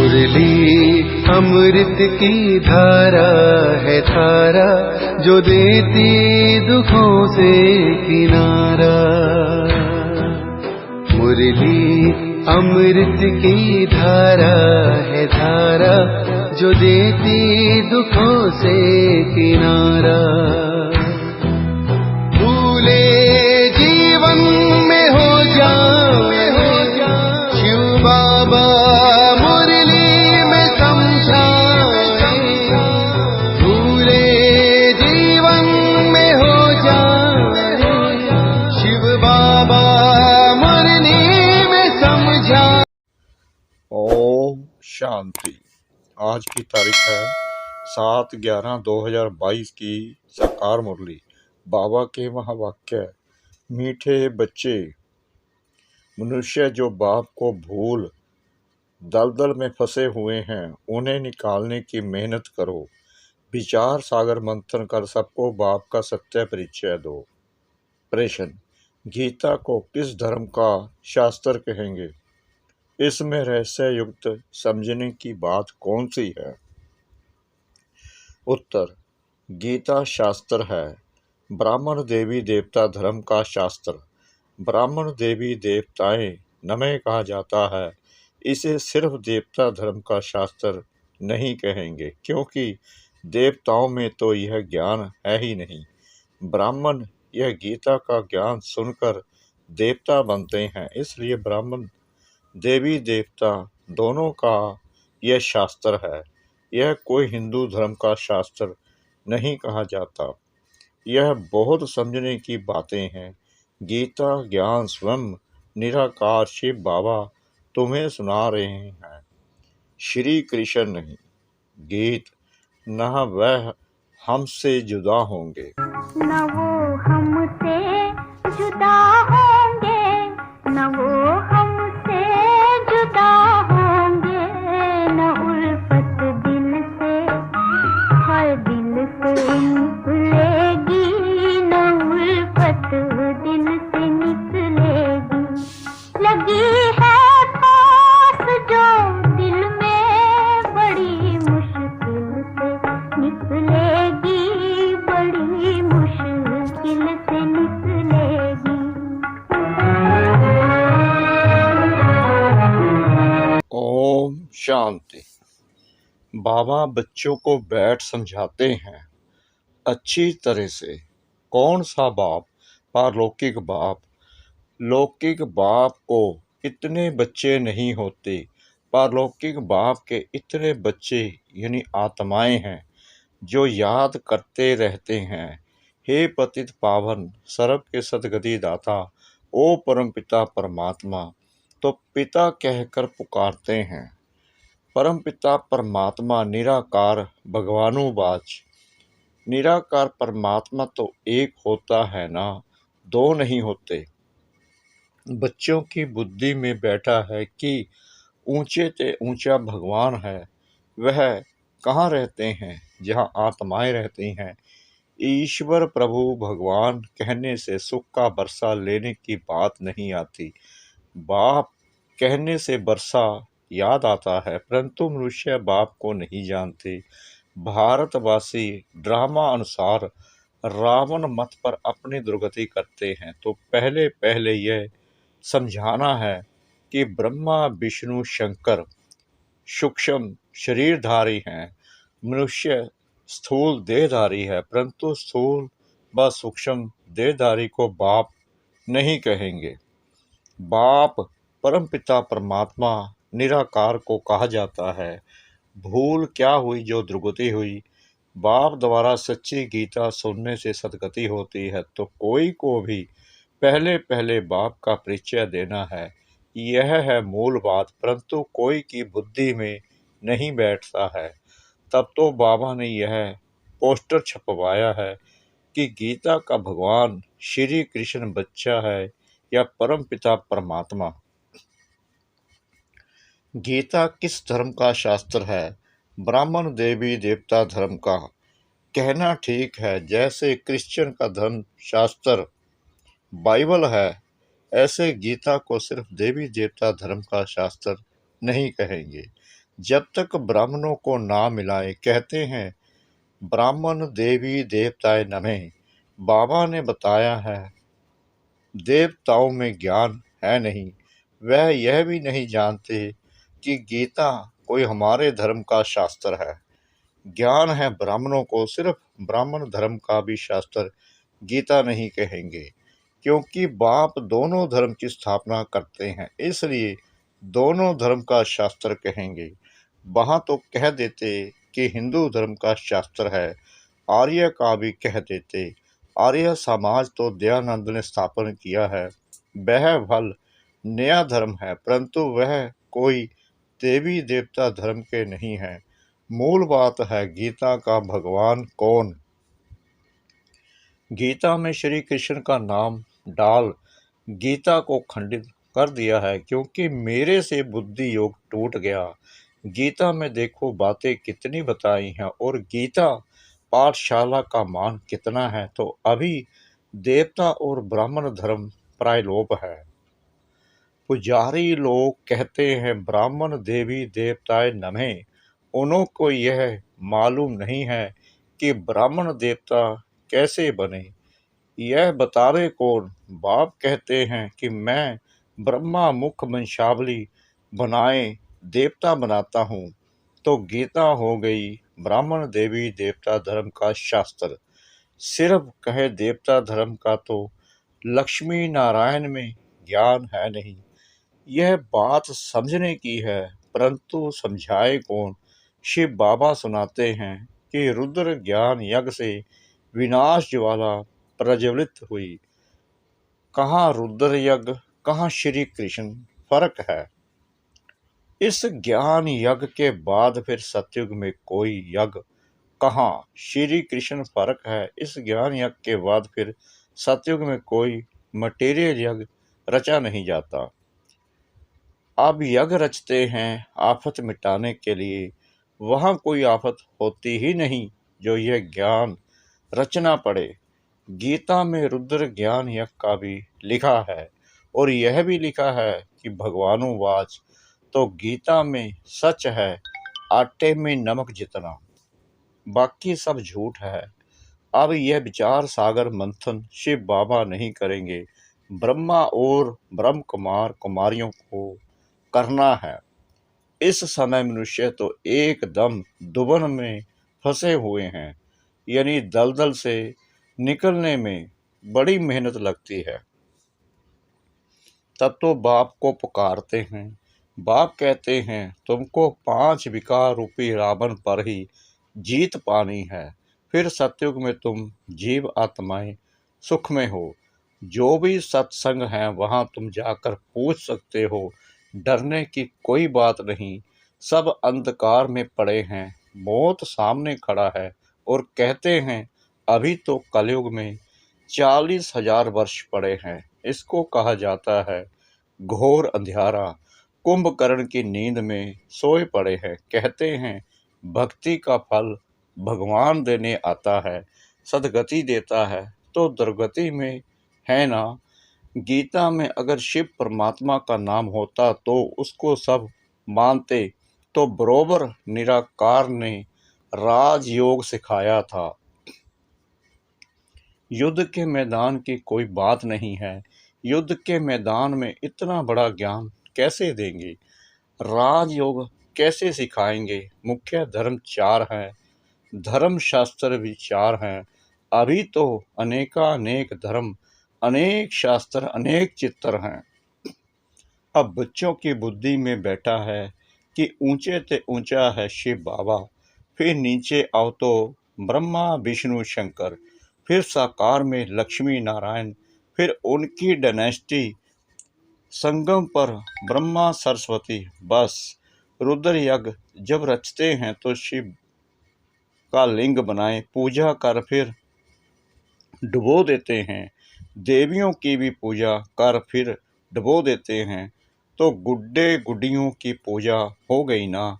मुरली अमृत की धारा है धारा, जो देती दुखों से किनारा। मुरली अमृत की धारा है धारा, जो देती दुखों से किनारा। भूले जीवन में हो जाए शिव बाबा मुरली में समझाए। भूले जीवन में हो जाए शिव बाबा मुरली में समझाए। ओम शांति। आज की तारीख है 7/11/2022 की साकार मुरली। बाबा के महावाक्य। मीठे बच्चे, मनुष्य जो बाप को भूल दलदल में फंसे हुए हैं, उन्हें निकालने की मेहनत करो। विचार सागर मंथन कर सबको बाप का सत्य परिचय दो। प्रश्न: गीता को किस धर्म का शास्त्र कहेंगे? इसमें रहस्य युक्त समझने की बात कौन सी है? उत्तर: गीता शास्त्र है ब्राह्मण देवी देवता धर्म का शास्त्र। ब्राह्मण देवी देवताएं नमः कहा जाता है। इसे सिर्फ देवता धर्म का शास्त्र नहीं कहेंगे, क्योंकि देवताओं में तो यह ज्ञान है ही नहीं। ब्राह्मण यह गीता का ज्ञान सुनकर देवता बनते हैं, इसलिए ब्राह्मण देवी देवता दोनों का यह शास्त्र है। यह कोई हिंदू धर्म का शास्त्र नहीं कहा जाता। यह बहुत समझने की बातें हैं। गीता ज्ञान स्वयं निराकार शिव बाबा तुम्हें सुना रहे हैं, श्री कृष्ण नहीं। गीत: न वह हमसे जुदा होंगे, न वो हमसे जुदा होंगे, न वो हमसे जुदा होंगे, न उल्फत दिल से हर दिल से निकलेगी, न उल्फत दिल से निकलेगी। लगी है पास जो दिल में बड़ी मुश्किल से निकलेगी, बड़ी मुश्किल से निकलेगी। ओम शांति। बाबा बच्चों को बैठ समझाते हैं अच्छी तरह से। कौन सा बाप? पारलौकिक बाप। लौकिक बाप को इतने बच्चे नहीं होते। पारलौकिक बाप के इतने बच्चे यानी आत्माएं हैं, जो याद करते रहते हैं, हे पतित पावन सर्व के सद्गति दाता, ओ परमपिता परमात्मा। तो पिता कहकर पुकारते हैं। परमपिता परमात्मा निराकार भगवानुवाच। निराकार परमात्मा तो एक होता है ना, दो नहीं होते। बच्चों की बुद्धि में बैठा है कि ऊंचे से ऊंचा भगवान है। वह कहाँ रहते हैं? जहाँ आत्माएं रहती हैं। ईश्वर प्रभु भगवान कहने से सुख का बरसा लेने की बात नहीं आती। बाप कहने से बरसा याद आता है, परंतु मनुष्य बाप को नहीं जानते। भारतवासी ड्रामा अनुसार रावण मत पर अपनी दुर्गति करते हैं, तो पहले पहले यह समझाना है कि ब्रह्मा विष्णु शंकर सूक्ष्म शरीरधारी हैं। मनुष्य स्थूल देहधारी है, परंतु स्थूल व सूक्ष्म देहधारी को बाप नहीं कहेंगे। बाप परमपिता परमात्मा निराकार को कहा जाता है। भूल क्या हुई जो दुर्गति हुई? बाप द्वारा सच्ची गीता सुनने से सद्गति होती है, तो कोई को भी पहले पहले बाप का परिचय देना है। यह है मूल बात, परंतु कोई की बुद्धि में नहीं बैठता है। तब तो बाबा ने यह पोस्टर छपवाया है कि गीता का भगवान श्री कृष्ण बच्चा है या परमपिता परमात्मा। गीता किस धर्म का शास्त्र है? ब्राह्मण देवी देवता धर्म का। कहना ठीक है, जैसे क्रिश्चियन का धर्म शास्त्र बाइबल है, ऐसे गीता को सिर्फ देवी देवता धर्म का शास्त्र नहीं कहेंगे। जब तक ब्राह्मणों को ना मिलाए। कहते हैं ब्राह्मण देवी देवताए नमः। बाबा ने बताया है देवताओं में ज्ञान है नहीं। वह यह भी नहीं जानते कि गीता कोई हमारे धर्म का शास्त्र है। ज्ञान है ब्राह्मणों को, सिर्फ ब्राह्मण धर्म का भी शास्त्र गीता नहीं कहेंगे, क्योंकि बाप दोनों धर्म की स्थापना करते हैं, इसलिए दोनों धर्म का शास्त्र कहेंगे। वहाँ तो कह देते कि हिंदू धर्म का शास्त्र है, आर्य का भी कह देते। आर्य समाज तो दयानंद ने स्थापन किया है, वह भल नया धर्म है, परंतु वह कोई देवी देवता धर्म के नहीं है। मूल बात है गीता का भगवान कौन। गीता में श्री कृष्ण का नाम डाल गीता को खंडित कर दिया है, क्योंकि मेरे से बुद्धि योग टूट गया। गीता में देखो बातें कितनी बताई हैं, और गीता पाठशाला का मान कितना है। तो अभी देवता और ब्राह्मण धर्म प्रायलोप है। पुजारी लोग कहते हैं ब्राह्मण देवी देवताए नमः। उन्हों को यह मालूम नहीं है कि ब्राह्मण देवता कैसे बने। यह बतावे कौन। बाप कहते हैं कि मैं ब्रह्मा मुख वंशावली बनाए देवता बनाता हूँ। तो गीता हो गई ब्राह्मण देवी देवता धर्म का शास्त्र। सिर्फ कहे देवता धर्म का तो लक्ष्मी नारायण में ज्ञान है नहीं। यह बात समझने की है, परंतु समझाए कौन। शिव बाबा सुनाते हैं कि रुद्र ज्ञान यज्ञ से विनाश ज्वाला प्रज्वलित हुई। कहाँ रुद्र यज्ञ, कहाँ श्री कृष्ण, फर्क है। इस ज्ञान यज्ञ के बाद फिर सतयुग में कोई यज्ञ कहाँ। श्री कृष्ण फर्क है। इस ज्ञान यज्ञ के बाद फिर सतयुग में कोई मटेरियल यज्ञ रचा नहीं जाता। अब यज्ञ रचते हैं आफत मिटाने के लिए, वहाँ कोई आफत होती ही नहीं जो यह ज्ञान रचना पड़े। गीता में रुद्र ज्ञान यज्ञ का भी लिखा है, और यह भी लिखा है कि भगवानुवाच। तो गीता में सच है आटे में नमक जितना, बाकी सब झूठ है। अब यह विचार सागर मंथन शिव बाबा नहीं करेंगे, ब्रह्मा और ब्रह्म कुमार कुमारियों को करना है। इस समय मनुष्य तो एकदम दुबन में फंसे हुए हैं, यानी दलदल से निकलने में बड़ी मेहनत लगती है। तब तो बाप को पुकारते हैं। बाप कहते हैं तुमको 5 विकार रूपी रावण पर ही जीत पानी है। फिर सतयुग में तुम जीव आत्माएं सुख में हो। जो भी सत्संग है वहाँ तुम जाकर पूछ सकते हो। डरने की कोई बात नहीं। सब अंधकार में पड़े हैं, मौत सामने खड़ा है, और कहते हैं अभी तो कलयुग में 40,000 वर्ष पड़े हैं। इसको कहा जाता है घोर अंधियारा। कुंभकर्ण की नींद में सोए पड़े हैं। कहते हैं भक्ति का फल भगवान देने आता है, सदगति देता है तो दुर्गति में है ना। गीता में अगर शिव परमात्मा का नाम होता तो उसको सब मानते, तो बरोबर निराकार ने राजयोग सिखाया था। युद्ध के मैदान की कोई बात नहीं है। युद्ध के मैदान में इतना बड़ा ज्ञान कैसे देंगे, राजयोग कैसे सिखाएंगे। मुख्य धर्म 4 हैं, धर्म शास्त्र भी 4 हैं। अभी तो अनेकानेक धर्म, अनेक शास्त्र, अनेक चित्र हैं। अब बच्चों की बुद्धि में बैठा है कि ऊंचे से ऊंचा है शिव बाबा, फिर नीचे आओ तो ब्रह्मा विष्णु शंकर, फिर साकार में लक्ष्मी नारायण, फिर उनकी डायनेस्टी, संगम पर ब्रह्मा सरस्वती। बस रुद्र यज्ञ जब रचते हैं तो शिव का लिंग बनाए, पूजा कर फिर डुबो देते हैं। देवियों की भी पूजा कर फिर डुबो देते हैं। तो गुड्डे गुड्डियों की पूजा हो गई ना,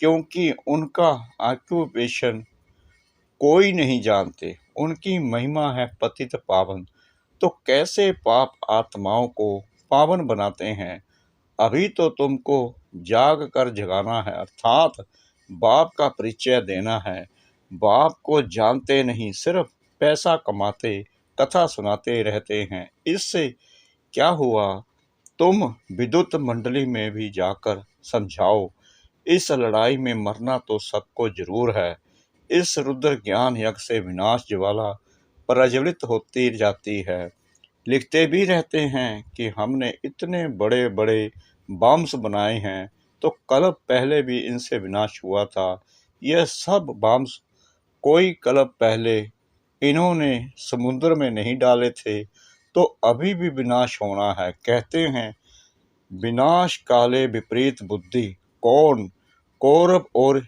क्योंकि उनका ऑक्यूपेशन कोई नहीं जानते। उनकी महिमा है पतित पावन। तो कैसे पाप आत्माओं को पावन बनाते हैं। अभी तो तुमको जाग कर जगाना है, अर्थात बाप का परिचय देना है। बाप को जानते नहीं, सिर्फ पैसा कमाते, कथा सुनाते रहते हैं। इससे क्या हुआ? तुम विद्युत मंडली में भी जाकर समझाओ। इस लड़ाई में मरना तो सबको जरूर है। इस रुद्र ज्ञान यज्ञ से विनाश ज्वाला प्रज्वलित होती जाती है। लिखते भी रहते हैं कि हमने इतने बड़े बड़े बम्स बनाए हैं, तो कल्प पहले भी इनसे विनाश हुआ था। यह सब बम्स कोई कल्प पहले इन्होंने समुद्र में नहीं डाले थे, तो अभी भी विनाश होना है। कहते हैं विनाश काले विपरीत बुद्धि, कौन? कौरव और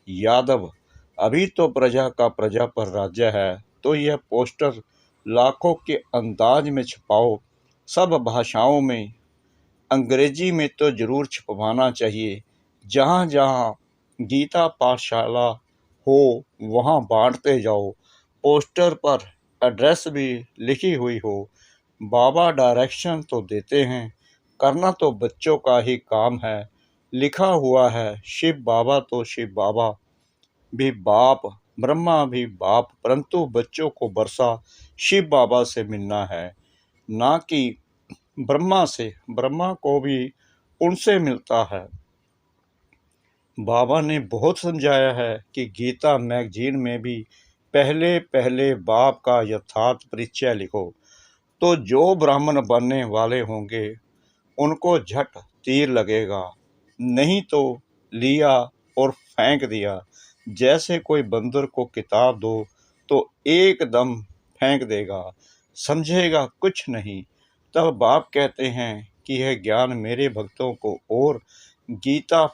यादव। अभी तो प्रजा का प्रजा पर राज्य है, तो यह पोस्टर लाखों के अंदाज में छपाओ, सब भाषाओं में। अंग्रेजी में तो जरूर छपवाना चाहिए। जहाँ जहाँ गीता पाठशाला हो वहाँ बांटते जाओ। पोस्टर पर एड्रेस भी लिखी हुई हो। बाबा डायरेक्शन तो देते हैं, करना तो बच्चों का ही काम है। लिखा हुआ है शिव बाबा, तो शिव बाबा भी बाप, ब्रह्मा भी बाप, परंतु बच्चों को वर्षा शिव बाबा से मिलना है, ना कि ब्रह्मा से। ब्रह्मा को भी उनसे मिलता है। बाबा ने बहुत समझाया है कि गीता मैगजीन में भी पहले पहले बाप का यथार्थ परिचय लिखो, तो जो ब्राह्मण बनने वाले होंगे उनको झट तीर लगेगा। नहीं तो लिया और फेंक दिया। जैसे कोई बंदर को किताब दो तो एकदम फेंक देगा, समझेगा कुछ नहीं। तब बाप कहते हैं कि यह ज्ञान मेरे भक्तों को और गीता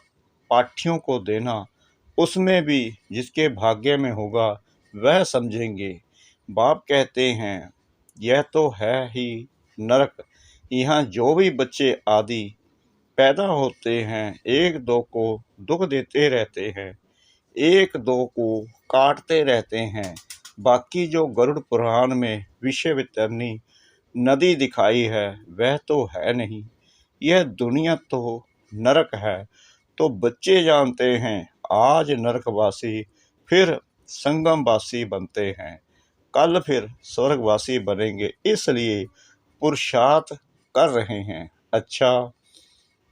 पाठियों को देना, उसमें भी जिसके भाग्य में होगा वह समझेंगे। बाप कहते हैं यह तो है ही नरक। यहाँ जो भी बच्चे आदि पैदा होते हैं, एक दो को दुख देते रहते हैं, एक दो को काटते रहते हैं। बाकी जो गरुड़ पुराण में विषय वितरणी नदी दिखाई है वह तो है नहीं। यह दुनिया तो नरक है। तो बच्चे जानते हैं आज नरकवासी फिर संगमवासी बनते हैं, कल फिर स्वर्गवासी बनेंगे, इसलिए पुरुषार्थ कर रहे हैं। अच्छा,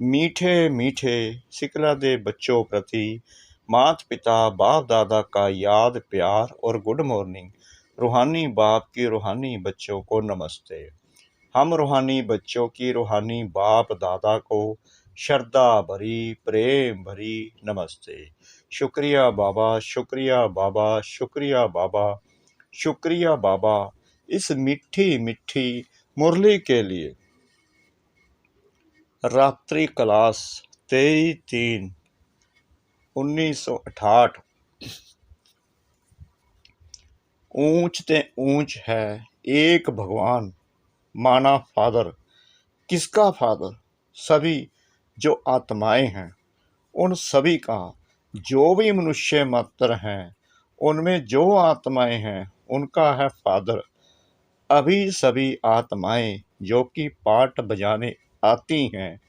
मीठे मीठे सिकला दे बच्चों प्रति माता पिता बाप दादा का याद प्यार और गुड मॉर्निंग। रूहानी बाप की रूहानी बच्चों को नमस्ते। हम रूहानी बच्चों की रूहानी बाप दादा को श्रद्धा भरी प्रेम भरी नमस्ते। शुक्रिया बाबा, शुक्रिया बाबा, शुक्रिया बाबा, शुक्रिया बाबा, इस मीठी मीठी मुरली के लिए। रात्रि क्लास 23/3/1968। ऊंच ते ऊंच है एक भगवान, माना फादर। किसका फादर? सभी जो आत्माएं हैं, उन सभी का। जो भी मनुष्य मात्र हैं उनमें जो आत्माएं हैं उनका है फादर। अभी सभी आत्माएं जो कि पाठ बजाने आती हैं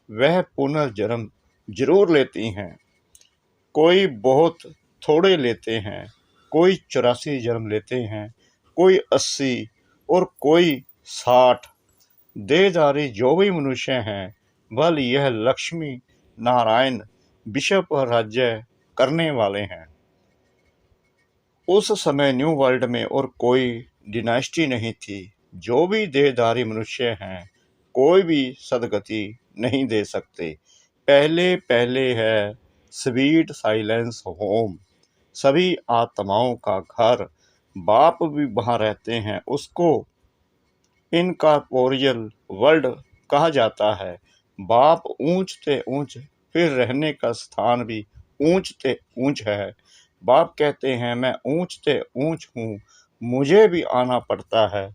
वह पुनर्जन्म जरूर लेती हैं। कोई बहुत थोड़े लेते हैं, कोई 84 जन्म लेते हैं, कोई 80 और कोई 60। देहधारी जो भी मनुष्य हैं बल यह लक्ष्मी नारायण विश्व पर राज्य करने वाले हैं। उस समय न्यू वर्ल्ड में और कोई डिनास्टी नहीं थी। जो भी देहधारी मनुष्य हैं कोई भी सदगति नहीं दे सकते। पहले पहले है स्वीट साइलेंस होम, सभी आत्माओं का घर। बाप भी वहाँ रहते हैं, उसको इनकॉर्पोरियल वर्ल्ड कहा जाता है। बाप ऊंच ते ऊंच, फिर रहने का स्थान भी ऊंच ते ऊंच है। बाप कहते हैं मैं ऊंच ते ऊंच हूँ, मुझे भी आना पड़ता है।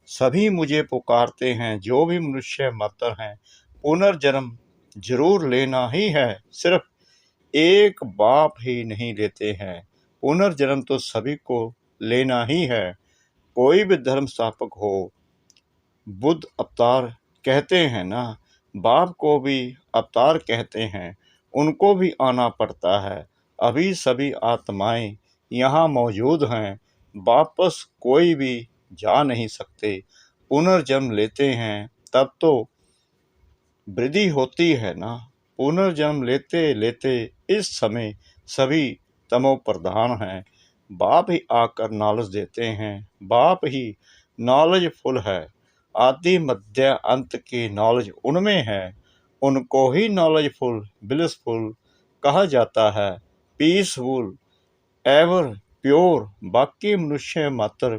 सभी मुझे पुकारते हैं, जो भी मनुष्य मात्र हैं। पुनर्जन्म जरूर लेना ही है, सिर्फ एक बाप ही नहीं लेते हैं। पुनर्जन्म तो सभी को लेना ही है। कोई भी धर्म स्थापक हो, बुद्ध अवतार कहते हैं ना, बाप को भी अवतार कहते हैं, उनको भी आना पड़ता है। अभी सभी आत्माएं यहाँ मौजूद हैं, वापस कोई भी जा नहीं सकते। पुनर्जन्म लेते हैं तब तो वृद्धि होती है ना। पुनर्जन्म लेते लेते इस समय सभी तमो प्रधान हैं। बाप ही आकर नॉलेज देते हैं, बाप ही नॉलेजफुल है। आदि मध्य अंत की नॉलेज उनमें है, उनको ही नॉलेजफुल ब्लिसफुल कहा जाता है। पीसफुल एवर प्योर, बाकी मनुष्य मात्र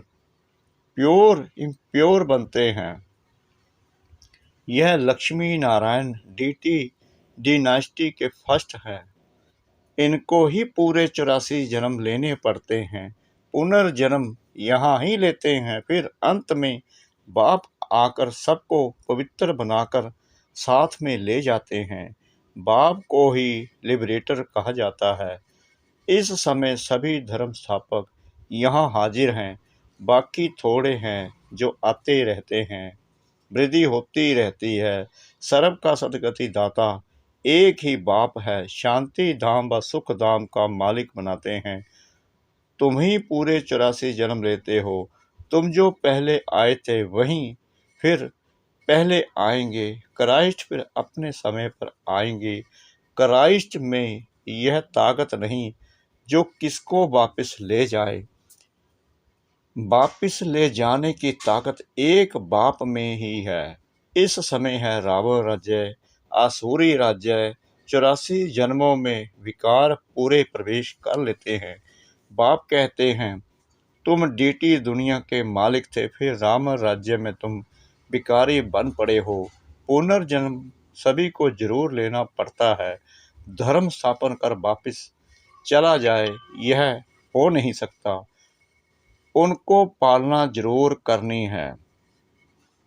प्योर इम्प्योर बनते हैं। यह लक्ष्मी नारायण डीटी डिनास्टी के फर्स्ट है। इनको ही पूरे 84 जन्म लेने पड़ते हैं। पुनर्जन्म यहाँ ही लेते हैं, फिर अंत में बाप आकर सबको पवित्र बनाकर साथ में ले जाते हैं। बाप को ही लिबरेटर कहा जाता है। इस समय सभी धर्म स्थापक यहाँ हाजिर हैं, बाकी थोड़े हैं जो आते रहते हैं। वृद्धि होती रहती है। सर्व का सदगति दाता एक ही बाप है, शांति धाम व सुख धाम का मालिक बनाते हैं। तुम ही पूरे 84 जन्म लेते हो। तुम जो पहले आए थे वहीं फिर पहले आएंगे। क्राइस्ट फिर अपने समय पर आएंगे। क्राइस्ट में यह ताकत नहीं जो किसको वापस ले जाए। वापिस ले जाने की ताकत एक बाप में ही है। इस समय है रावण राज्य, आसुरी राज्य। 84 जन्मों में विकार पूरे प्रवेश कर लेते हैं। बाप कहते हैं तुम डीटी दुनिया के मालिक थे, फिर राम राज्य में तुम विकारी बन पड़े हो। पुनर्जन्म सभी को जरूर लेना पड़ता है। धर्म स्थापन कर वापिस चला जाए यह हो नहीं सकता। उनको पालना जरूर करनी है।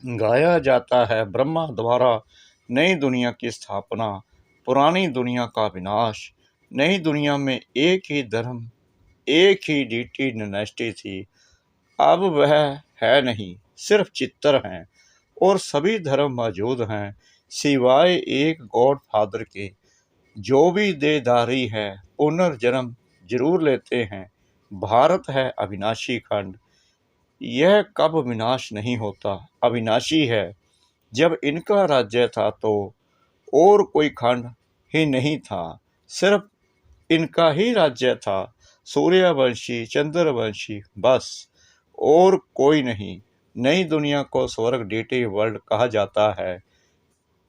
गाया जाता है ब्रह्मा द्वारा नई दुनिया की स्थापना, पुरानी दुनिया का विनाश। नई दुनिया में एक ही धर्म, एक ही डीटी डायनेस्टी थी। अब वह है नहीं, सिर्फ चित्र हैं और सभी धर्म मौजूद हैं सिवाय एक गॉड फादर के। जो भी देहधारी है पुनर्जन्म जरूर लेते हैं। भारत है अविनाशी खंड, यह कब विनाश नहीं होता, अविनाशी है। जब इनका राज्य था तो और कोई खंड ही नहीं था, सिर्फ इनका ही राज्य था। सूर्यवंशी चंद्रवंशी बस, और कोई नहीं। नई दुनिया को स्वर्ग डीटी वर्ल्ड कहा जाता है,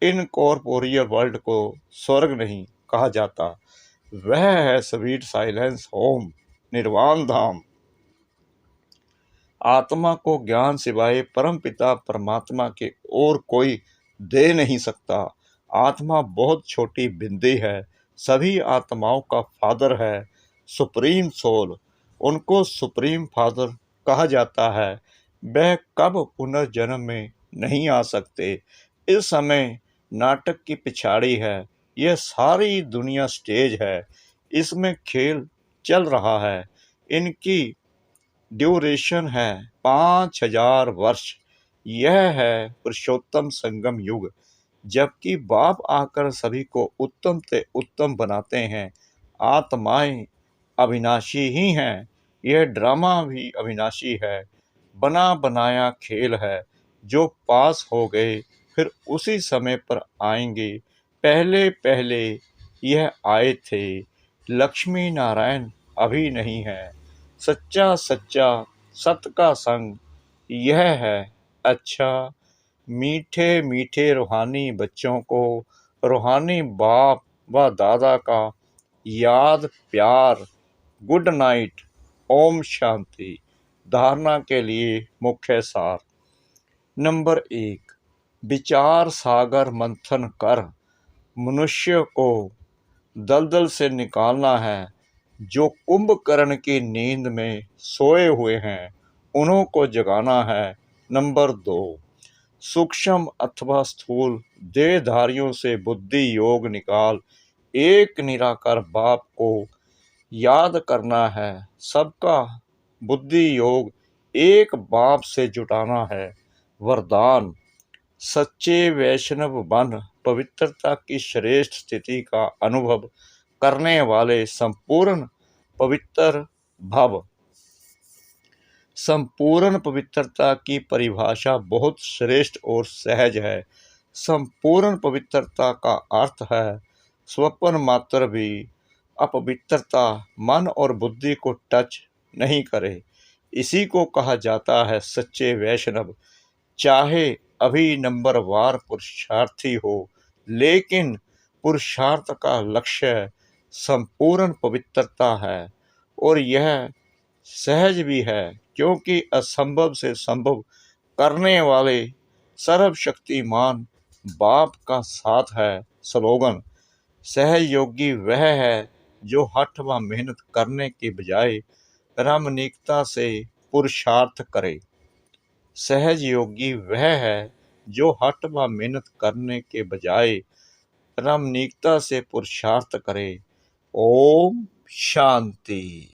इनकॉर्पोरियल वर्ल्ड को स्वर्ग नहीं कहा जाता। वह है स्वीट साइलेंस होम, निर्वाण धाम। आत्मा को ज्ञान सिवाय परम पिता परमात्मा के और कोई दे नहीं सकता। आत्मा बहुत छोटी बिंदी है, सभी आत्माओं का फादर है, सुप्रीम सोल। उनको सुप्रीम फादर कहा जाता है। वह कब पुनर्जन्म में नहीं आ सकते। इस समय नाटक की पिछाड़ी है, यह सारी दुनिया स्टेज है, इसमें खेल चल रहा है। इनकी ड्यूरेशन है 5000 वर्ष। यह है पुरुषोत्तम संगम युग, जबकि बाप आकर सभी को उत्तम से उत्तम बनाते हैं। आत्माएं अविनाशी ही हैं, यह ड्रामा भी अविनाशी है, बना बनाया खेल है। जो पास हो गए फिर उसी समय पर आएंगे। पहले पहले यह आए थे। लक्ष्मी नारायण अभी नहीं है। सच्चा सच्चा सत का संग यह है अच्छा। मीठे मीठे रूहानी बच्चों को रूहानी बाप व दादा का याद प्यार। Good night, Om Shanti. धारणा के लिए मुख्य सार। नंबर 1, विचार सागर मंथन कर मनुष्य को दलदल से निकालना है। जो कुंभकर्ण की नींद में सोए हुए हैं उन्हों को जगाना है। नंबर 2, सूक्ष्म अथवा स्थूल देहधारियों से बुद्धि योग निकाल एक निराकार बाप को याद करना है। सबका बुद्धि योग एक बाप से जुटाना है। वरदान, सच्चे वैष्णव बन पवित्रता की श्रेष्ठ स्थिति का अनुभव करने वाले संपूर्ण पवित्र भव। संपूर्ण पवित्रता की परिभाषा बहुत श्रेष्ठ और सहज है। संपूर्ण पवित्रता का अर्थ है स्वप्न मात्र भी अपवित्रता मन और बुद्धि को टच नहीं करे। इसी को कहा जाता है सच्चे वैष्णव। चाहे अभी नंबरवार पुरुषार्थी हो, लेकिन पुरुषार्थ का लक्ष्य संपूर्ण पवित्रता है और यह सहज भी है, क्योंकि असंभव से संभव करने वाले सर्वशक्तिमान बाप का साथ है। स्लोगन: सहयोगी वह है जो हठ व मेहनत करने के बजाय प्रामाणिकता से पुरुषार्थ करे। सहयोगी वह है जो हठ व मेहनत करने के बजाय प्रामाणिकता से पुरुषार्थ करे। ओम शांति।